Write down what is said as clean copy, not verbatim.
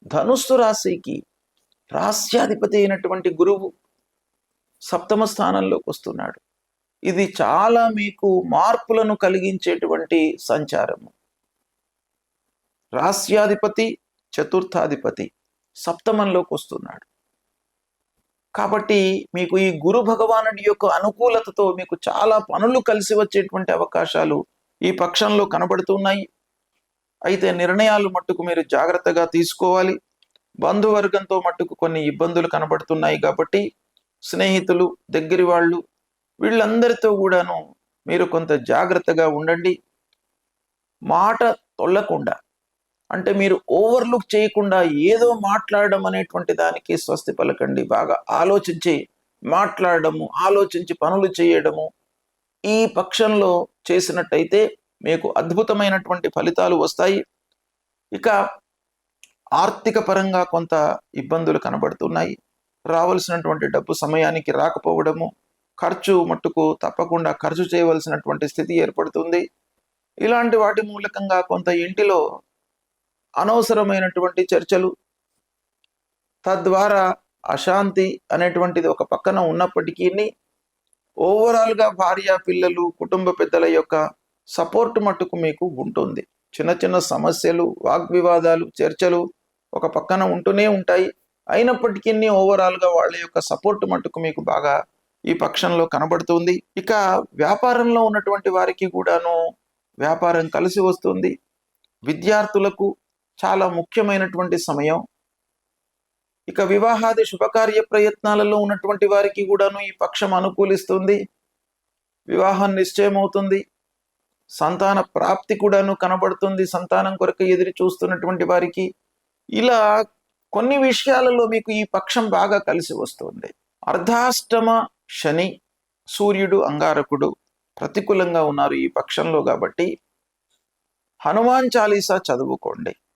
ధనుస్సు రాశికి రాస్యాధిపతి అయినటువంటి గురువు సప్తమ స్థానంలోకి వస్తున్నాడు. ఇది చాలా మీకు మార్పులను కలిగించేటువంటి సంచారము. రాస్యాధిపతి చతుర్థాధిపతి సప్తమంలోకి వస్తున్నాడు. కాబట్టి మీకు ఈ గురు భగవానుడి యొక్క అనుకూలతతో మీకు చాలా పనులు కలిసి వచ్చేటువంటి అవకాశాలు ఈ పక్షంలో కనబడుతున్నాయి. అయితే నిర్ణయాలు మట్టుకు మీరు జాగ్రత్తగా తీసుకోవాలి. బంధువర్గంతో మట్టుకు కొన్ని ఇబ్బందులు కనబడుతున్నాయి కాబట్టి స్నేహితులు, దగ్గరి వాళ్ళు, వీళ్ళందరితో కూడాను మీరు కొంత జాగ్రత్తగా ఉండండి. మాట తొల్లకుండా, అంటే మీరు ఓవర్లుక్ చేయకుండా ఏదో మాట్లాడడం అనేటువంటి దానికి స్వస్తి పలకండి. బాగా ఆలోచించి మాట్లాడడము, ఆలోచించి పనులు చేయడము ఈ పక్షంలో చేసినట్టయితే మీకు అద్భుతమైనటువంటి ఫలితాలు వస్తాయి. ఇక ఆర్థిక పరంగా కొంత ఇబ్బందులు కనబడుతున్నాయి. రావాల్సినటువంటి డబ్బు సమయానికి రాకపోవడము, ఖర్చు మట్టుకు తప్పకుండా ఖర్చు చేయవలసినటువంటి స్థితి ఏర్పడుతుంది. ఇలాంటి వాటి మూలకంగా కొంత ఇంటిలో అనవసరమైనటువంటి చర్చలు, తద్వారా అశాంతి అనేటువంటిది ఒక పక్కన ఉన్నప్పటికీ ఓవరాల్గా భార్య, పిల్లలు, కుటుంబ పెద్దల యొక్క సపోర్ట్ మట్టుకు మీకు ఉంటుంది. చిన్న చిన్న సమస్యలు, వాగ్వివాదాలు, చర్చలు ఒక పక్కన ఉంటూనే ఉంటాయి. అయినప్పటికీ ఓవరాల్గా వాళ్ళ యొక్క సపోర్ట్ మట్టుకు మీకు బాగా ఈ పక్షంలో కనబడుతుంది. ఇక వ్యాపారంలో ఉన్నటువంటి వారికి కూడాను వ్యాపారం కలిసి వస్తుంది. విద్యార్థులకు చాలా ముఖ్యమైనటువంటి సమయం. ఇక వివాహాది శుభకార్య ప్రయత్నాలలో ఉన్నటువంటి వారికి కూడాను ఈ పక్షం అనుకూలిస్తుంది. వివాహం నిశ్చయం అవుతుంది. సంతాన ప్రాప్తి కూడాను కనబడుతుంది. సంతానం కొరకు ఎదురు చూస్తున్నటువంటి వారికి ఇలా కొన్ని విషయాలలో మీకు ఈ పక్షం బాగా కలిసి వస్తుంది. అర్ధాష్టమ శని, సూర్యుడు, అంగారకుడు ప్రతికూలంగా ఉన్నారు ఈ పక్షంలో. కాబట్టి హనుమాన్ చాలీసా చదువుకోండి.